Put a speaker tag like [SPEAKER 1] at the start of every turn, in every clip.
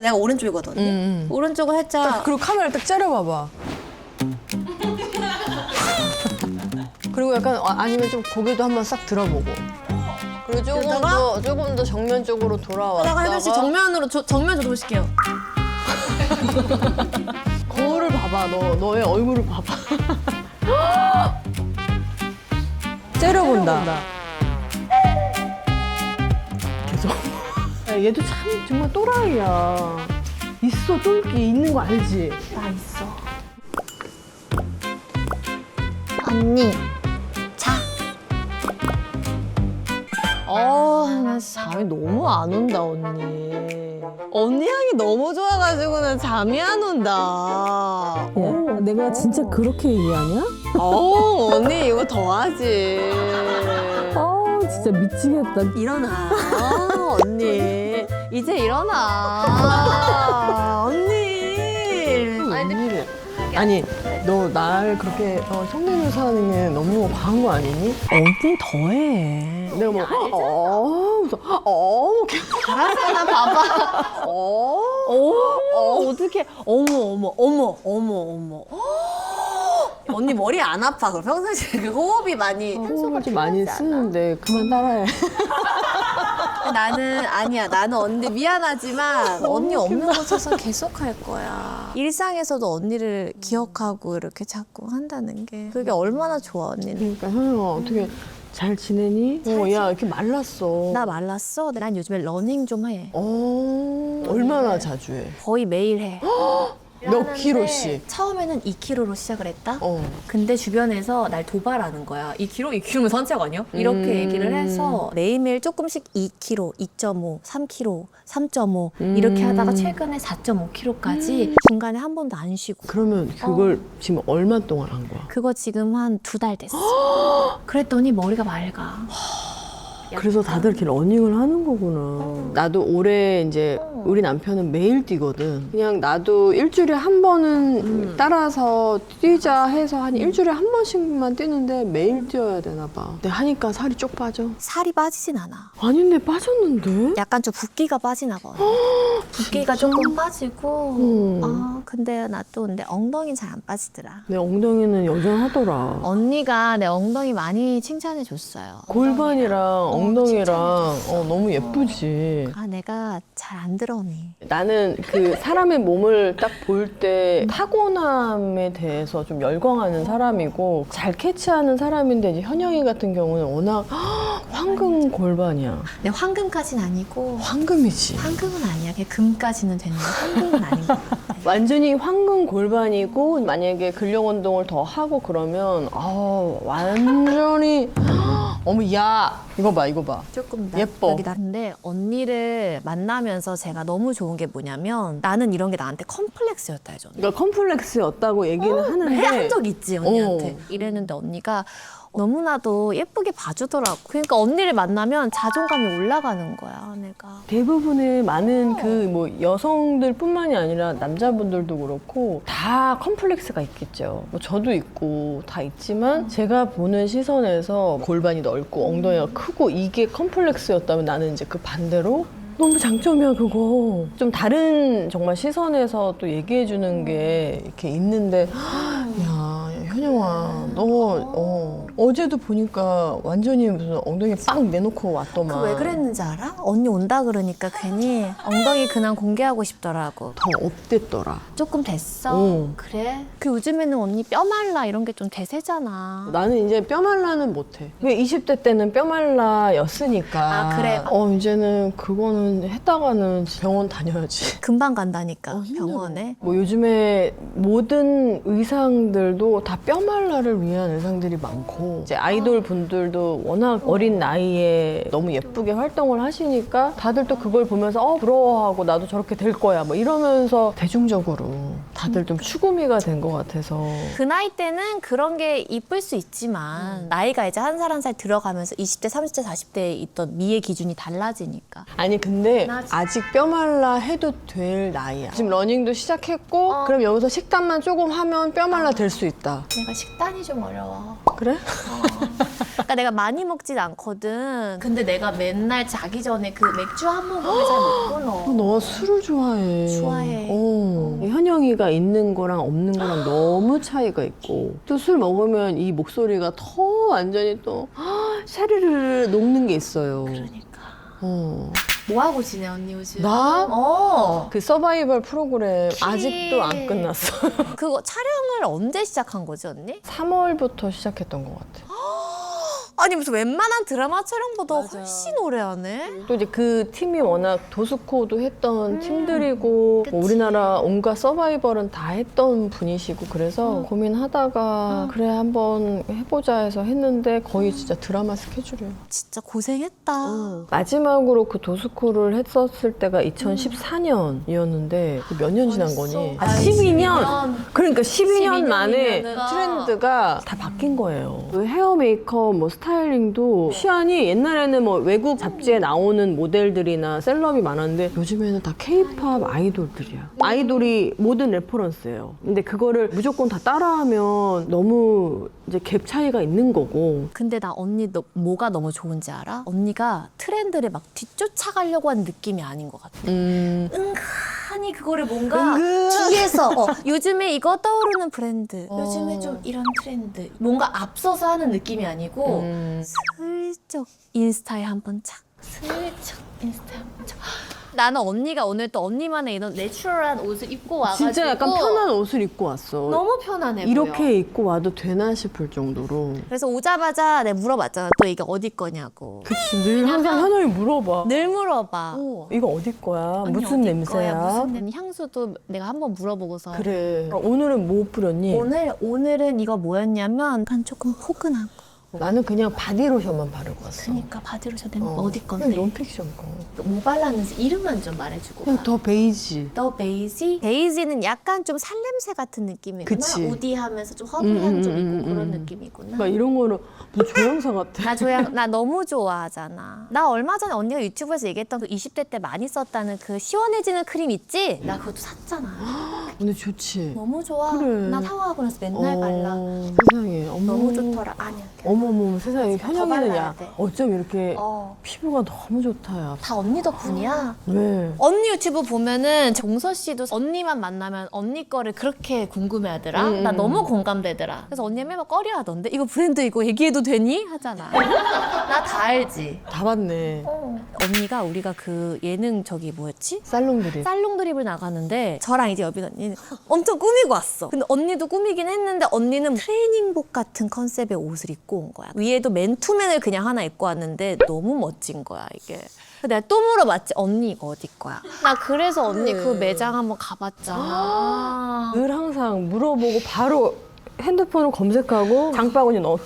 [SPEAKER 1] 내가 오른쪽이거든. 오른쪽을 살짝.
[SPEAKER 2] 그리고 카메라를 딱 째려봐봐. 그리고 약간 아니면 좀 고개도 한번 싹 들어보고. 그리고 조금 더 정면 쪽으로 돌아왔다가.
[SPEAKER 1] 내가 혜빈 씨 정면으로 정면 도실게요.
[SPEAKER 2] 거울을 봐봐. 너의 얼굴을 봐봐. 째려본다. 계속. 야, 얘도 참 정말 또라이야. 있어, 똘끼 있는 거 알지?
[SPEAKER 1] 나 있어. 언니, 자.
[SPEAKER 2] 나 잠이 너무 안 온다, 언니. 언니 향이 너무 좋아가지고 난 잠이 안 온다.
[SPEAKER 3] 야, 내가 진짜 그렇게 얘기하냐?
[SPEAKER 2] 언니 이거 더하지.
[SPEAKER 3] 진짜 미치겠다.
[SPEAKER 1] 일어나.
[SPEAKER 2] 언니 이제 일어나. 언니. 웬일이야. 아니 너 날 그렇게 성내면서 하는 게 너무 과한 거 아니니?
[SPEAKER 3] 언니 더해.
[SPEAKER 2] 내가 뭐
[SPEAKER 1] 잘하잖아, 봐봐.
[SPEAKER 2] 어떻게
[SPEAKER 1] 어머. 언니 머리 안 아파. 그럼 평상시에 그 호흡이 많이.
[SPEAKER 2] 호흡을 좀 많이 쓰는데 그만 따라해.
[SPEAKER 1] 나는 언니 미안하지만 언니 없는 곳에서 계속 할 거야. 일상에서도 언니를 기억하고 이렇게 자꾸 한다는 게 그게 얼마나 좋아, 언니는.
[SPEAKER 2] 그러니까 현영아 어떻게 잘 지내니? 야 이렇게 말랐어.
[SPEAKER 1] 나 말랐어. 난 요즘에 러닝 좀 해.
[SPEAKER 2] 얼마나 자주 해?
[SPEAKER 1] 거의 매일 해.
[SPEAKER 2] 몇 킬로씩?
[SPEAKER 1] 처음에는 2kg로 시작을 했다?
[SPEAKER 2] 어.
[SPEAKER 1] 근데 주변에서 날 도발하는 거야. 2kg면 산책 아니야? 이렇게 얘기를 해서 매일매일 조금씩 2kg, 2.5, 3kg, 3.5 이렇게 하다가 최근에 4.5kg까지 중간에 한 번도 안 쉬고.
[SPEAKER 2] 그러면 그걸 지금 얼마 동안 한 거야?
[SPEAKER 1] 그거 지금 한 2달 됐어. 그랬더니 머리가 맑아.
[SPEAKER 2] 그래서 다들 이렇게 러닝을 하는 거구나. 나도 올해 이제 우리 남편은 매일 뛰거든. 그냥 나도 일주일에 한 번은 따라서 뛰자 해서 한 일주일에 한 번씩만 뛰는데 매일 뛰어야 되나 봐. 근데 하니까 살이 쪽 빠져.
[SPEAKER 1] 살이 빠지진 않아.
[SPEAKER 2] 아닌데 빠졌는데?
[SPEAKER 1] 약간 좀 붓기가 빠지나 봐. 붓기가 조금 빠지고. 근데 나 또 근데 엉덩이는 잘 안 빠지더라.
[SPEAKER 2] 내 엉덩이는 여전하더라.
[SPEAKER 1] 언니가 내 엉덩이 많이 칭찬해 줬어요.
[SPEAKER 2] 골반이랑 엉덩이랑 너무 예쁘지.
[SPEAKER 1] 내가 잘 안 들어니.
[SPEAKER 2] 나는 그 사람의 몸을 딱 볼 때 타고남에 대해서 좀 열광하는 사람이고 잘 캐치하는 사람인데 이제 현영이 같은 경우는 워낙 황금 골반이야.
[SPEAKER 1] 근데 황금까지는 아니고.
[SPEAKER 2] 황금이지.
[SPEAKER 1] 황금은 아니야. 그냥 금까지는 되는데 황금은 아닌 것 같아.
[SPEAKER 2] 완전히 황금 골반이고 만약에 근력 운동을 더 하고 그러면 완전히 어머 야 이거 봐
[SPEAKER 1] 조금
[SPEAKER 2] 예뻐.
[SPEAKER 1] 근데 언니를 만나면서 제가 너무 좋은 게 뭐냐면 나는 이런 게 나한테 컴플렉스였다 해줘.
[SPEAKER 2] 그러니까 컴플렉스였다고 얘기는 하는데
[SPEAKER 1] 한 적 있지 언니한테. 이랬는데 언니가 너무나도 예쁘게 봐주더라고. 그러니까 언니를 만나면 자존감이 올라가는 거야, 내가.
[SPEAKER 2] 대부분의 많은 그 뭐 여성들뿐만이 아니라 남자분들도 그렇고 다 컴플렉스가 있겠죠. 뭐 저도 있고 다 있지만 제가 보는 시선에서 골반이 넓고 엉덩이가 크고 이게 컴플렉스였다면 나는 이제 그 반대로 너무 장점이야 그거. 좀 다른 정말 시선에서 또 얘기해 주는 게 이렇게 있는데 야 현영아 너 어제도 보니까 완전히 무슨 엉덩이 빡 내놓고 왔더만.
[SPEAKER 1] 그 왜 그랬는지 알아? 언니 온다 그러니까 괜히 엉덩이 근황 공개하고 싶더라고.
[SPEAKER 2] 더 업됐더라.
[SPEAKER 1] 조금 됐어? 그래? 그 요즘에는 언니 뼈 말라 이런 게 좀 대세잖아.
[SPEAKER 2] 나는 이제 뼈 말라는 못해. 왜 20대 때는 뼈 말라였으니까.
[SPEAKER 1] 그래.
[SPEAKER 2] 이제는 그거는 했다가는 병원 다녀야지.
[SPEAKER 1] 금방 간다니까 병원에.
[SPEAKER 2] 뭐 요즘에 모든 의상들도 다 뼈 말라를 위한 의상들이 많고 이제 아이돌 분들도 워낙 어린 나이에 너무 예쁘게 활동을 하시니까 다들 또 그걸 보면서 부러워하고 나도 저렇게 될 거야 뭐 이러면서 대중적으로 다들 좀 추구미가 된 것 같아서.
[SPEAKER 1] 그 나이 때는 그런 게 이쁠 수 있지만 나이가 이제 한 살 한 살 들어가면서 20대, 30대, 40대에 있던 미의 기준이 달라지니까.
[SPEAKER 2] 아니 근데
[SPEAKER 1] 나 진짜-
[SPEAKER 2] 아직 뼈 말라 해도 될 나이야. 지금 러닝도 시작했고 그럼 여기서 식단만 조금 하면 뼈 말라 될 수 있다.
[SPEAKER 1] 내가 식단이 좀 어려워.
[SPEAKER 2] 그래?
[SPEAKER 1] 그러니까 내가 많이 먹진 않거든. 근데 내가 맨날 자기 전에 그 맥주 한 모금을 잘 못 끊어.
[SPEAKER 2] 너 술을 좋아해.
[SPEAKER 1] 좋아해.
[SPEAKER 2] 현영이가 있는 거랑 없는 거랑 너무 차이가 있고 또 술 먹으면 이 목소리가 더 완전히 또 샤르르 녹는 게 있어요.
[SPEAKER 1] 그러니까.
[SPEAKER 2] 어.
[SPEAKER 1] 뭐 하고 지내 언니 요즘?
[SPEAKER 2] 나?
[SPEAKER 1] 어.
[SPEAKER 2] 그 서바이벌 프로그램
[SPEAKER 1] 키.
[SPEAKER 2] 아직도 안 끝났어.
[SPEAKER 1] 그거 촬영을 언제 시작한 거지 언니?
[SPEAKER 2] 3월부터 시작했던 것 같아.
[SPEAKER 1] 아니 무슨 웬만한 드라마 촬영보다 훨씬 오래 하네.
[SPEAKER 2] 또 이제 그 팀이 워낙 도스코도 했던 팀들이고
[SPEAKER 1] 그치.
[SPEAKER 2] 뭐 우리나라 온갖 서바이벌은 다 했던 분이시고 그래서 고민하다가 그래 한번 해보자 해서 했는데 거의 진짜 드라마 스케줄이에요.
[SPEAKER 1] 진짜 고생했다.
[SPEAKER 2] 마지막으로 그 도스코를 했었을 때가 2014년이었는데 몇 년 지난 거니?
[SPEAKER 1] 벌써?
[SPEAKER 2] 12년! 그러니까 12년
[SPEAKER 1] 12년
[SPEAKER 2] 만에
[SPEAKER 1] 이면은.
[SPEAKER 2] 트렌드가 다 바뀐 거예요. 그 헤어 메이크업, 뭐 스타일링도 시안이 옛날에는 뭐 외국 잡지에 나오는 모델들이나 셀럽이 많았는데 요즘에는 다 케이팝 아이돌들이야. 아이돌이 모든 레퍼런스예요. 근데 그거를 무조건 다 따라하면 너무 이제 갭 차이가 있는 거고.
[SPEAKER 1] 근데 나 언니 뭐가 너무 좋은지 알아? 언니가 트렌드를 막 뒤쫓아가려고 하는 느낌이 아닌 것 같아. 은근히 그거를 뭔가 뒤에서 요즘에 이거 떠오르는 브랜드, 요즘에 좀 이런 트렌드, 뭔가 앞서서 하는 느낌이 아니고 슬쩍 인스타에 한번 착, 슬쩍 인스타에 한번 착. 나는 언니가 오늘 또 언니만의 이런 내추럴한 옷을 입고 와가지고
[SPEAKER 2] 진짜 약간 편한 옷을 입고 왔어.
[SPEAKER 1] 너무 편안해 보여.
[SPEAKER 2] 이렇게 입고 와도 되나 싶을 정도로.
[SPEAKER 1] 그래서 오자마자 내가 물어봤잖아. 또 이게 어디 거냐고.
[SPEAKER 2] 그치, 늘 항상 현영이 물어봐.
[SPEAKER 1] 늘 물어봐.
[SPEAKER 2] 이거 어디 거야?
[SPEAKER 1] 언니
[SPEAKER 2] 무슨
[SPEAKER 1] 어디
[SPEAKER 2] 냄새야?
[SPEAKER 1] 거야? 무슨 향수도 내가 한번 물어보고서.
[SPEAKER 2] 그래. 오늘은 뭐 뿌렸니?
[SPEAKER 1] 오늘은 이거 뭐였냐면 약간 조금 포근한 거.
[SPEAKER 2] 나는 그냥 바디로션만 바르고 왔어.
[SPEAKER 1] 그러니까 바디로션 내가 어디 건데?
[SPEAKER 2] 그냥 논픽션 거.
[SPEAKER 1] 뭐 발랐는지 이름만 좀 말해주고.
[SPEAKER 2] 그냥 더 베이지.
[SPEAKER 1] 더 베이지? 베이지는 약간 좀 살냄새 같은 느낌이구나.
[SPEAKER 2] 그치.
[SPEAKER 1] 우디하면서 좀 허브향 좀 있고 그런 느낌이구나.
[SPEAKER 2] 막 이런 거는 무슨 조향사 같아.
[SPEAKER 1] 나 너무 좋아하잖아. 나 얼마 전에 언니가 유튜브에서 얘기했던 그 20대 때 많이 썼다는 그 시원해지는 크림 있지? 나 그것도 샀잖아.
[SPEAKER 2] 근데 좋지.
[SPEAKER 1] 너무 좋아.
[SPEAKER 2] 그래.
[SPEAKER 1] 나 샤워하고 나서 맨날 발라.
[SPEAKER 2] 세상에. 어머.
[SPEAKER 1] 너무 좋더라. 아니야.
[SPEAKER 2] 어머머 세상에 현영이는
[SPEAKER 1] 발라야
[SPEAKER 2] 야
[SPEAKER 1] 돼.
[SPEAKER 2] 어쩜 이렇게
[SPEAKER 1] 어.
[SPEAKER 2] 피부가 너무 좋다 야.
[SPEAKER 1] 다 언니 덕분이야.
[SPEAKER 2] 왜?
[SPEAKER 1] 언니 유튜브 보면은 종서 씨도 언니만 만나면 언니 거를 그렇게 궁금해하더라. 나 너무 공감되더라. 그래서 언니가 매번 꺼려하던데 이거 브랜드 이거 얘기해도 되니? 하잖아. 나 다 알지.
[SPEAKER 2] 다 봤네.
[SPEAKER 1] 언니가 우리가 그 예능 저기 뭐였지?
[SPEAKER 2] 살롱들이.
[SPEAKER 1] 살롱 드립을 나가는데 저랑 이제 여빈 언니는 엄청 꾸미고 왔어. 근데 언니도 꾸미긴 했는데 언니는 트레이닝복 같은 컨셉의 옷을 입고 온 거야. 위에도 맨투맨을 그냥 하나 입고 왔는데 너무 멋진 거야 이게. 내가 또 물어봤지. 언니 이거 어디 거야? 나 그래서 언니 그 매장 한번 가봤잖아.
[SPEAKER 2] 늘 항상 물어보고 바로 핸드폰을 검색하고 장바구니 넣고.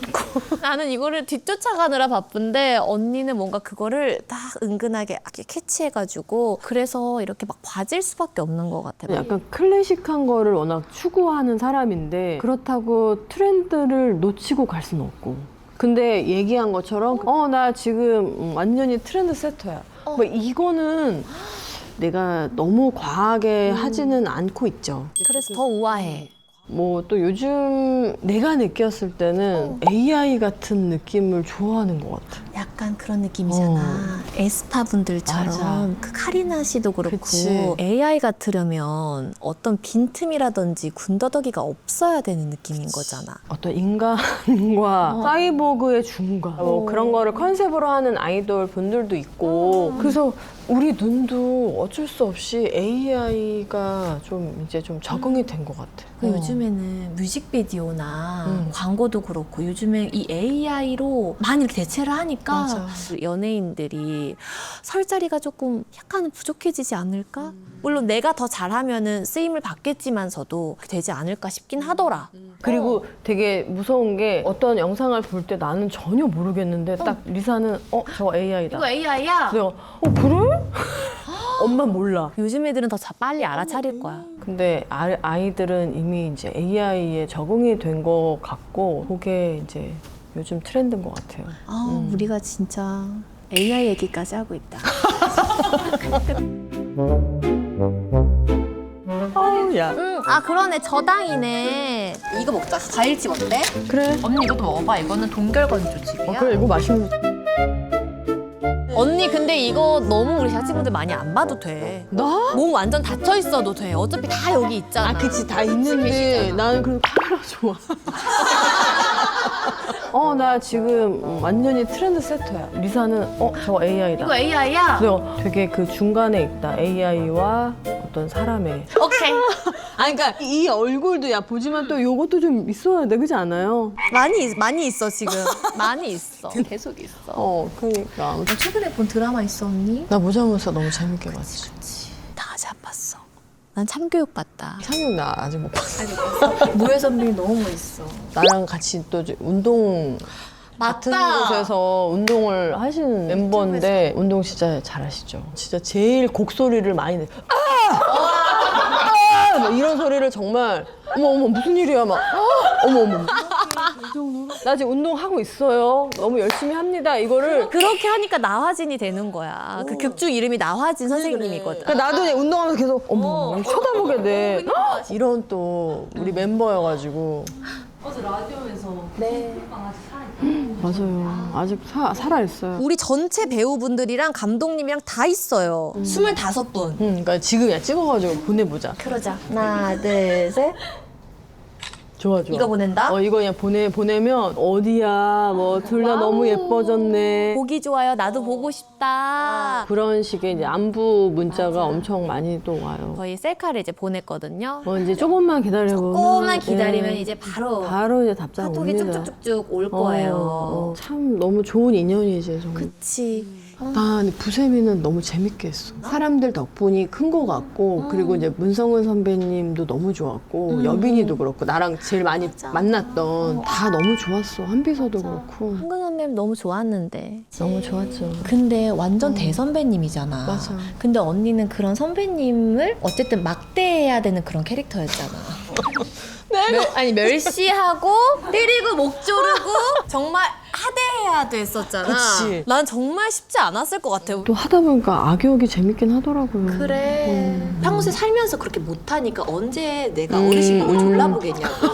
[SPEAKER 1] 나는 이거를 뒤쫓아가느라 바쁜데 언니는 뭔가 그거를 딱 은근하게 캐치해가지고 그래서 이렇게 막 봐질 수밖에 없는 것 같아.
[SPEAKER 2] 약간 클래식한 거를 워낙 추구하는 사람인데 그렇다고 트렌드를 놓치고 갈 수는 없고. 근데 얘기한 것처럼 나 지금 완전히 트렌드 세터야. 뭐 이거는 내가 너무 과하게 하지는 않고 있죠.
[SPEAKER 1] 그래서 더 우아해.
[SPEAKER 2] 뭐 또 요즘 내가 느꼈을 때는 AI 같은 느낌을 좋아하는 것 같아.
[SPEAKER 1] 약간 그런 느낌이잖아. 에스파 분들처럼
[SPEAKER 2] 맞아.
[SPEAKER 1] 그 카리나 씨도 그렇고
[SPEAKER 2] 그치.
[SPEAKER 1] AI 같으려면 어떤 빈틈이라든지 군더더기가 없어야 되는 느낌인 거잖아.
[SPEAKER 2] 어떤 인간과 사이보그의 중간 뭐 그런 거를 컨셉으로 하는 아이돌 분들도 있고 그래서 우리 눈도 어쩔 수 없이 AI가 좀 이제 좀 적응이 된 것 같아.
[SPEAKER 1] 요즘에는 뮤직비디오나 광고도 그렇고 요즘에 이 AI로 많이 대체를 하니까
[SPEAKER 2] 맞아.
[SPEAKER 1] 연예인들이 설 자리가 조금 약간 부족해지지 않을까? 물론 내가 더 잘하면은 쓰임을 받겠지만서도 되지 않을까 싶긴 하더라.
[SPEAKER 2] 그리고 되게 무서운 게 어떤 영상을 볼 때 나는 전혀 모르겠는데 딱 리사는 저거 AI다.
[SPEAKER 1] 이거 AI야?
[SPEAKER 2] 내가 그래? 엄마 몰라.
[SPEAKER 1] 요즘 애들은 더 빨리 알아차릴 거야.
[SPEAKER 2] 근데 아이들은 이미 이제 AI에 적응이 된 것 같고 그게 이제 요즘 트렌드인 것 같아요.
[SPEAKER 1] 우리가 진짜 AI 얘기까지 하고 있다.
[SPEAKER 2] 야.
[SPEAKER 1] 그러네. 저당이네. 이거 먹자. 과일칩 어때?
[SPEAKER 2] 그래.
[SPEAKER 1] 언니 이것도 먹어봐. 이거는 동결건조칩이야.
[SPEAKER 2] 그래 이거 맛있는.
[SPEAKER 1] 언니 근데 이거 너무 우리 제작진분들 많이 안 봐도 돼.
[SPEAKER 2] 나?
[SPEAKER 1] 몸 완전 닫혀 있어도 돼. 어차피 다 여기 있잖아.
[SPEAKER 2] 아 그치 다 있는데 나는 그래도 카메라 좋아. 나 지금 완전히 트렌드 세터야. 리사는 저거 AI다.
[SPEAKER 1] 이거 AI야?
[SPEAKER 2] 그래서 되게 그 중간에 있다. AI와 어떤 사람의.
[SPEAKER 1] 오케이.
[SPEAKER 2] 그러니까 이 얼굴도 야 보지만 또 요것도 좀 있어야 돼. 그렇지 않아요?
[SPEAKER 1] 많이 있어 지금. 많이 있어. 계속 있어.
[SPEAKER 2] 그러니까.
[SPEAKER 1] 너 최근에 본 드라마 있어 언니?
[SPEAKER 2] 나 모자모사 너무 재밌게 봤지.
[SPEAKER 1] 나 아직 안 봤어. 난 참교육 봤다.
[SPEAKER 2] 참육 나 아직 못 봤어.
[SPEAKER 1] 모의 선배님 너무 멋있어.
[SPEAKER 2] 나랑 같이 또 이제 운동 같은 곳에서 운동을 하시는 멤버인데 운동 진짜 잘하시죠. 진짜 제일 곡소리를 많이 내. 막 이런 소리를 정말 어머 무슨 일이야 막 어머 나 지금 운동하고 있어요. 너무 열심히 합니다. 이거를
[SPEAKER 1] 그렇게 하니까 나화진이 되는 거야. 그 극중 이름이 나화진 선생님이거든.
[SPEAKER 2] 그러니까 나도 이제 운동하면서 계속 어머 쳐다보게 돼. 이런 또 우리 멤버여가지고.
[SPEAKER 4] 어제 라디오에서
[SPEAKER 1] 네.
[SPEAKER 2] 맞아요. 아직 살아있어요.
[SPEAKER 1] 우리 전체 배우분들이랑 감독님이랑 다 있어요. 25분.
[SPEAKER 2] 그러니까 지금 야 찍어가지고 보내보자.
[SPEAKER 1] 그러자. 하나, 둘, 셋.
[SPEAKER 2] 좋아.
[SPEAKER 1] 이거 보낸다?
[SPEAKER 2] 이거 그냥 보내면 어디야 뭐 둘 다 너무 예뻐졌네.
[SPEAKER 1] 보기 좋아요. 나도 보고 싶다.
[SPEAKER 2] 그런 식의 이제 안부 문자가 엄청 많이 또 와요.
[SPEAKER 1] 저희 셀카를 이제 보냈거든요.
[SPEAKER 2] 이제 조금만 기다려보면
[SPEAKER 1] 조금만 기다리면 이제 바로
[SPEAKER 2] 이제 답장
[SPEAKER 1] 카톡이
[SPEAKER 2] 옵니다.
[SPEAKER 1] 쭉쭉쭉쭉 올 거예요.
[SPEAKER 2] 참 너무 좋은 인연이지 정말.
[SPEAKER 1] 그치.
[SPEAKER 2] 나 근데 부세미는 너무 재밌게 했어. 사람들 덕분이 큰 거 같고 그리고 이제 문성은 선배님도 너무 좋았고 여빈이도 그렇고 나랑 제일 많이 만났던 다 너무 좋았어. 한비서도 그렇고
[SPEAKER 1] 한근 선배님 너무 좋았는데.
[SPEAKER 2] 너무 좋았죠.
[SPEAKER 1] 근데 완전 대선배님이잖아.
[SPEAKER 2] 맞아.
[SPEAKER 1] 근데 언니는 그런 선배님을 어쨌든 막대해야 되는 그런 캐릭터였잖아. 멸시하고 때리고 목 조르고 정말 하대해야 됐었잖아.
[SPEAKER 2] 그치.
[SPEAKER 1] 난 정말 쉽지 않았을 것 같아.
[SPEAKER 2] 또 하다 보니까 악역이 재밌긴 하더라고요.
[SPEAKER 1] 그래. 평소에 살면서 그렇게 못하니까 언제 내가 어르신 보고 졸라보겠냐고.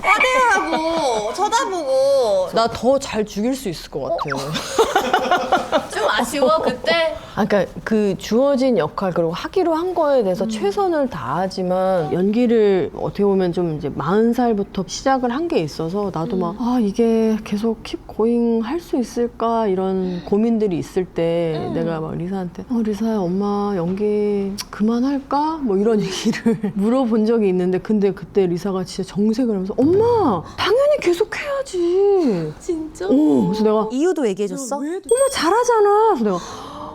[SPEAKER 1] 하대하고 쳐다보고.
[SPEAKER 2] 나 더 잘 죽일 수 있을 것 같아.
[SPEAKER 1] 좀 아쉬워 그때.
[SPEAKER 2] 그러니까 그 주어진 역할 그리고 하기로 한 거에 대해서 최선을 다하지만 연기를 어떻게 보면 좀 이제 40살부터 시작을 한 게 있어서 나도 막 이게 계속 킵 고잉 할 수 있을까 이런 고민들이 있을 때 내가 막 리사한테 리사야 엄마 연기 그만할까? 뭐 이런 얘기를 물어본 적이 있는데 근데 그때 리사가 진짜 정색을 하면서 엄마 당연히 계속 해야지.
[SPEAKER 1] 진짜?
[SPEAKER 2] 그래서 내가
[SPEAKER 1] 이유도 얘기해줬어?
[SPEAKER 2] 엄마 잘하잖아. 그래서 내가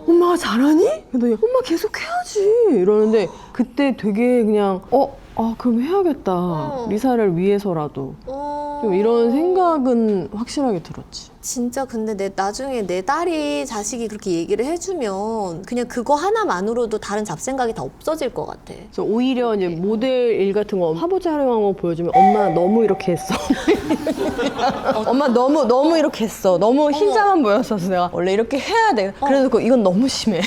[SPEAKER 2] 엄마가 잘하니? 그랬더니 엄마 계속 해야지 이러는데 그때 되게 그냥 그럼 해야겠다. 리사를 위해서라도 좀 이런 생각은 확실하게 들었지.
[SPEAKER 1] 진짜 근데 나중에 내 딸이 자식이 그렇게 얘기를 해주면 그냥 그거 하나만으로도 다른 잡생각이 다 없어질 것 같아.
[SPEAKER 2] 그래서 오히려 이제 모델 일 같은 거 화보 촬영한 거 보여주면 엄마 너무 이렇게 했어. 엄마 너무 이렇게 했어. 너무 흰자만 보였어. 그래서 내가 원래 이렇게 해야 돼. 그래서 이건 너무 심해.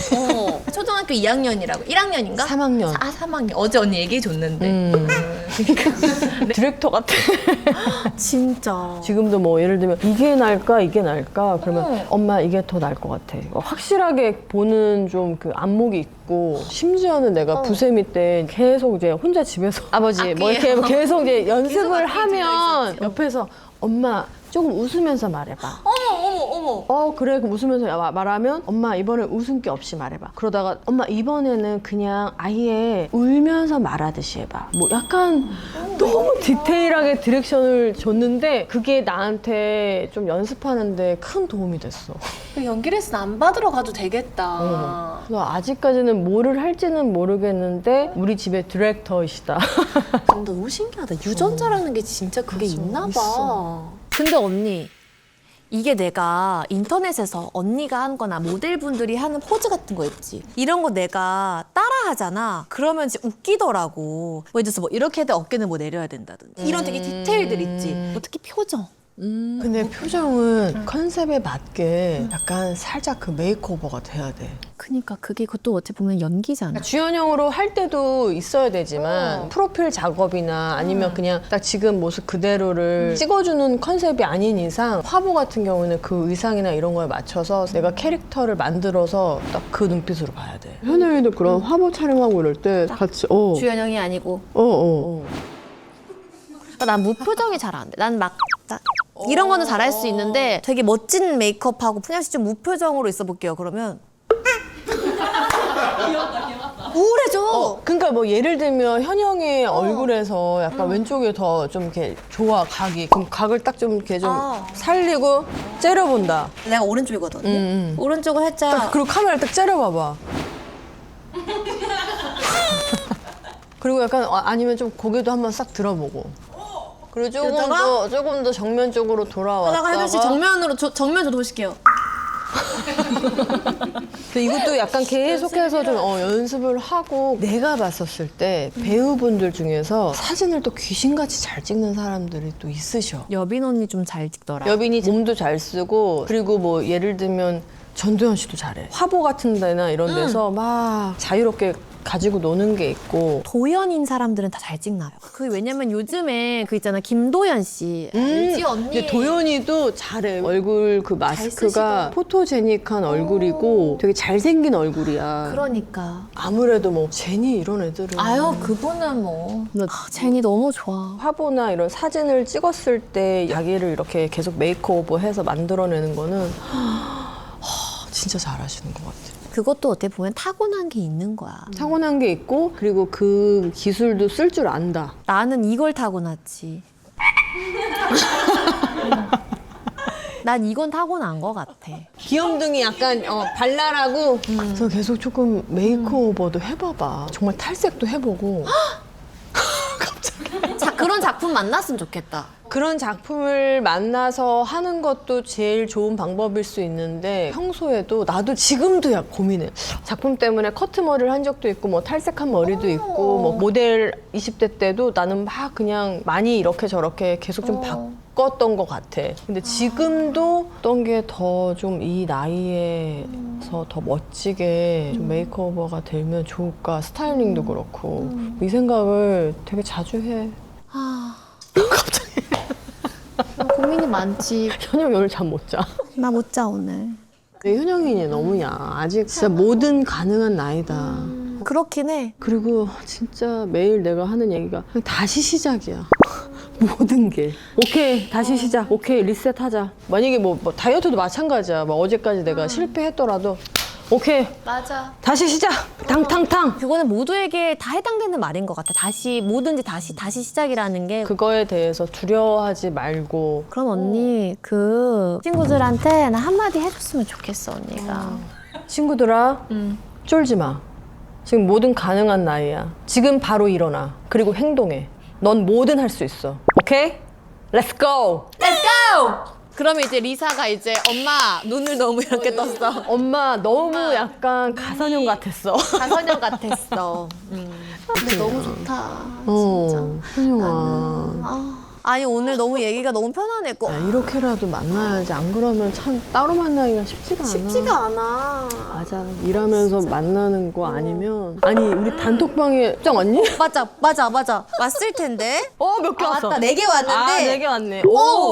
[SPEAKER 1] 초등학교 2학년이라고. 1학년인가?
[SPEAKER 2] 3학년.
[SPEAKER 1] 3학년. 어제 언니 얘기해줬는데.
[SPEAKER 2] 디렉터 같아.
[SPEAKER 1] 진짜.
[SPEAKER 2] 지금도 뭐 예를 들면 이게 나을까 그러면 엄마 이게 더 나을 것 같아. 확실하게 보는 좀 그 안목이 있고 심지어는 내가 부세미 때 계속 이제 혼자 집에서 아버지 뭐 이렇게 계속 이제 연습을 하면 옆에서 엄마 조금 웃으면서 말해봐. 어머. 그래 그럼 웃으면서 말하면 엄마 이번에 웃음기 없이 말해봐. 그러다가 엄마 이번에는 그냥 아예 울면서 말하듯이 해봐. 뭐 약간 너무 디테일하게 디렉션을 줬는데 그게 나한테 좀 연습하는데 큰 도움이 됐어.
[SPEAKER 1] 연기 레슨 안 받으러 가도 되겠다.
[SPEAKER 2] 그래서 아직까지는 뭐를 할지는 모르겠는데 우리 집의 디렉터이시다.
[SPEAKER 1] 근데 너무 신기하다. 유전자라는 게 진짜 그게 있나 봐.
[SPEAKER 2] 있어.
[SPEAKER 1] 근데 언니, 이게 내가 인터넷에서 언니가 한 거나 모델분들이 하는 포즈 같은 거 있지. 이런 거 내가 따라 하잖아. 그러면 진짜 웃기더라고. 뭐 예를 들어서 뭐 이렇게 해도 어깨는 뭐 내려야 된다든지. 이런 되게 디테일들 있지. 뭐 특히 표정.
[SPEAKER 2] 근데 표정은 컨셉에 맞게 약간 살짝 그 메이크오버가 돼야 돼.
[SPEAKER 1] 그니까 그게 그것도 어찌 보면 연기잖아.
[SPEAKER 2] 그러니까 주연형으로 할 때도 있어야 되지만 프로필 작업이나 아니면 그냥 딱 지금 모습 그대로를 찍어주는 컨셉이 아닌 이상 화보 같은 경우는 그 의상이나 이런 거에 맞춰서 내가 캐릭터를 만들어서 딱 그 눈빛으로 봐야 돼. 현영이도 그런 화보 촬영하고 이럴 때 같이
[SPEAKER 1] 주연형이 아니고.
[SPEAKER 5] 난 무표정이 잘 안 돼. 난 막 이런 거는 잘할 수 있는데 되게 멋진 메이크업하고 푸냐 씨 좀 무표정으로 있어 볼게요. 그러면 우울해져.
[SPEAKER 2] 그러니까 뭐 예를 들면 현영의 얼굴에서 약간 왼쪽이 더 좀 이렇게 좋아 각이. 그럼 각을 딱 좀 이렇게 좀 살리고 째려본다.
[SPEAKER 5] 내가 오른쪽이거든. 오른쪽을
[SPEAKER 2] 딱
[SPEAKER 5] 살짝
[SPEAKER 2] 그리고 카메라 딱 째려봐봐. 그리고 약간 아니면 좀 고개도 한번 싹 들어보고. 그리고 조금 더 정면 쪽으로 돌아왔다가.
[SPEAKER 5] 하다가 혜빈 씨 정면으로 보실게요.
[SPEAKER 2] 근데 이것도 약간 계속해서 좀 연습을 하고 내가 봤었을 때 배우분들 중에서 사진을 또 귀신같이 잘 찍는 사람들이 또 있으셔.
[SPEAKER 1] 여빈 언니 좀 잘 찍더라.
[SPEAKER 2] 여빈이 몸도 잘 쓰고 그리고 뭐 예를 들면 전도연 씨도 잘해. 화보 같은 데나 이런 데서 막 자유롭게 가지고 노는 게 있고.
[SPEAKER 1] 도연인 사람들은 다 잘 찍나요?
[SPEAKER 5] 그 왜냐면 요즘에 그 있잖아 김도연 씨 알지 언니.
[SPEAKER 2] 근데 도연이도 잘해. 얼굴 그 마스크가 포토제닉한 얼굴이고 되게 잘생긴 얼굴이야.
[SPEAKER 5] 그러니까
[SPEAKER 2] 아무래도 뭐 제니 이런 애들은
[SPEAKER 5] 아유 그분은 뭐
[SPEAKER 1] 제니 너무 좋아.
[SPEAKER 2] 화보나 이런 사진을 찍었을 때 자기를 이렇게 계속 메이크오버해서 만들어내는 거는 진짜 잘하시는 것 같아요.
[SPEAKER 1] 그것도 어떻게 보면 타고난 게 있는 거야.
[SPEAKER 2] 타고난 게 있고 그리고 그 기술도 쓸 줄 안다.
[SPEAKER 1] 나는 이걸 타고났지. 난 이건 타고난 것 같아.
[SPEAKER 2] 귀염둥이 약간 발랄하고 그래서 계속 조금 메이크오버도 해봐봐. 정말 탈색도 해보고
[SPEAKER 5] 그런 작품 만났으면 좋겠다.
[SPEAKER 2] 그런 작품을 만나서 하는 것도 제일 좋은 방법일 수 있는데 평소에도 나도 지금도 고민해. 작품 때문에 커트머리를 한 적도 있고 뭐 탈색한 머리도 있고 뭐 모델 20대 때도 나는 막 그냥 많이 이렇게 저렇게 계속 좀 바꿨던 것 같아. 근데 지금도 어떤 게 더 좀 이 나이에서 더 멋지게 좀 메이크오버가 되면 좋을까. 스타일링도 그렇고 이 생각을 되게 자주 해.
[SPEAKER 5] 고민이 많지.
[SPEAKER 2] 현영이 오늘 잠 못 자.
[SPEAKER 1] 나 못 자 오늘.
[SPEAKER 2] 현영이는 너무야. 아직 진짜 뭐든 가능한 나이다.
[SPEAKER 1] 그렇긴 해.
[SPEAKER 2] 그리고 진짜 매일 내가 하는 얘기가 그냥 다시 시작이야. 모든 게. 오케이, 다시 시작. 오케이, 리셋하자. 만약에 뭐 다이어트도 마찬가지야. 막 어제까지 내가 실패했더라도 오케이,
[SPEAKER 5] 맞아.
[SPEAKER 2] 다시 시작. 탕탕탕.
[SPEAKER 1] 그거는 모두에게 다 해당되는 말인 것 같아. 뭐든지 다시 시작이라는 게.
[SPEAKER 2] 그거에 대해서 두려워하지 말고.
[SPEAKER 1] 그럼 언니 그 친구들한테 나 한마디 해줬으면 좋겠어 언니가.
[SPEAKER 2] 친구들아, 쫄지 마. 지금 뭐든 가능한 나이야. 지금 바로 일어나. 그리고 행동해. 넌 뭐든 할 수 있어. 오케이? Let's go!
[SPEAKER 5] 그러면 이제 리사가 이제 엄마 눈을 너무 이렇게 떴어.
[SPEAKER 2] 엄마 너무 약간 가선형 같았어.
[SPEAKER 5] 가선형 같았어. 근데 너무 좋다.
[SPEAKER 2] 현영아.
[SPEAKER 5] 아니 오늘 너무 얘기가 너무 편하네.
[SPEAKER 2] 야, 이렇게라도 만나야지. 안 그러면 참 따로 만나기가 쉽지가 않아.
[SPEAKER 5] 않아.
[SPEAKER 2] 맞아. 일하면서 만나는 거 아니면. 아니, 우리 단톡방에 짱 왔니?
[SPEAKER 5] 맞아. 왔을 텐데.
[SPEAKER 2] 몇 개 왔어.
[SPEAKER 5] 맞다. 4개 왔는데.
[SPEAKER 2] 4개 왔네.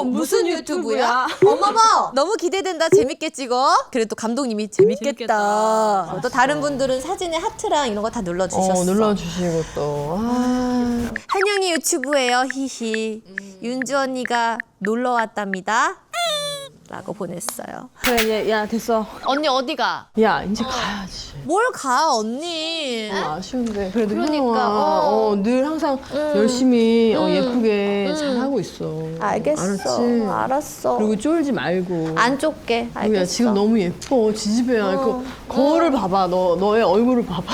[SPEAKER 5] 무슨 유튜브야? 어머머 너무 기대된다. 재밌게 찍어. 그래도 감독님이 재밌겠다. 또 다른 분들은 사진에 하트랑 이런 거 다 눌러주셨어.
[SPEAKER 2] 눌러주시고 또.
[SPEAKER 5] 한영이 유튜브예요. 히히. 윤주 언니가 놀러 왔답니다. 라고 보냈어요.
[SPEAKER 2] 그래, 야, 됐어.
[SPEAKER 5] 언니 어디 가?
[SPEAKER 2] 야, 이제 가야지.
[SPEAKER 5] 뭘 가 언니?
[SPEAKER 2] 아쉬운데. 그래도
[SPEAKER 5] 그러니까,
[SPEAKER 2] 현영아, 늘 항상 열심히 예쁘게 잘하고 있어. 알았지?
[SPEAKER 5] 알았어.
[SPEAKER 2] 그리고 쫄지 말고.
[SPEAKER 5] 안 쫓게.
[SPEAKER 2] 야,
[SPEAKER 5] 알겠어.
[SPEAKER 2] 지금 너무 예뻐. 지지배야. 거울을 봐봐. 너의 얼굴을 봐봐.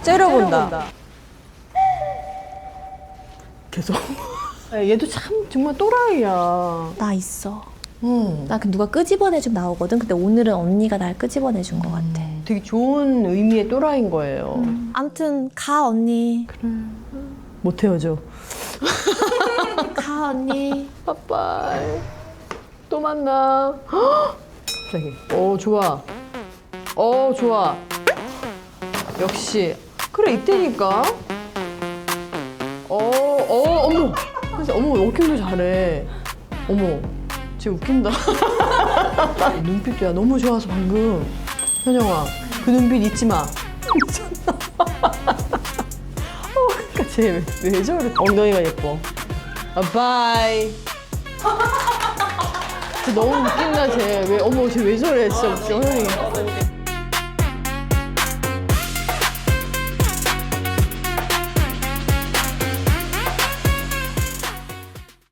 [SPEAKER 2] 째려본다. 계속. 얘도 참 정말 또라이야.
[SPEAKER 1] 나 있어. 나 누가 끄집어내주면 나오거든. 근데 오늘은 언니가 날 끄집어내준 것 같아.
[SPEAKER 2] 되게 좋은 의미의 또라이인 거예요.
[SPEAKER 1] 아무튼 가 언니.
[SPEAKER 2] 못 헤어져.
[SPEAKER 1] 가 언니.
[SPEAKER 2] 빠빠이. 또 만나. 헉! 갑자기. 좋아. 좋아. 역시. 그래, 이때니까. 어머. 그래서 어머, 워킹도 잘해. 어머, 쟤 웃긴다. 눈빛도 야, 너무 좋아서 방금. 현영아, 그 눈빛 잊지 마. 미쳤나? 그러니까 쟤 왜 저래? 엉덩이가 예뻐. 바이. 진짜 너무 웃긴다, 쟤. 쟤 왜 저래, 진짜 웃겨, 현영이.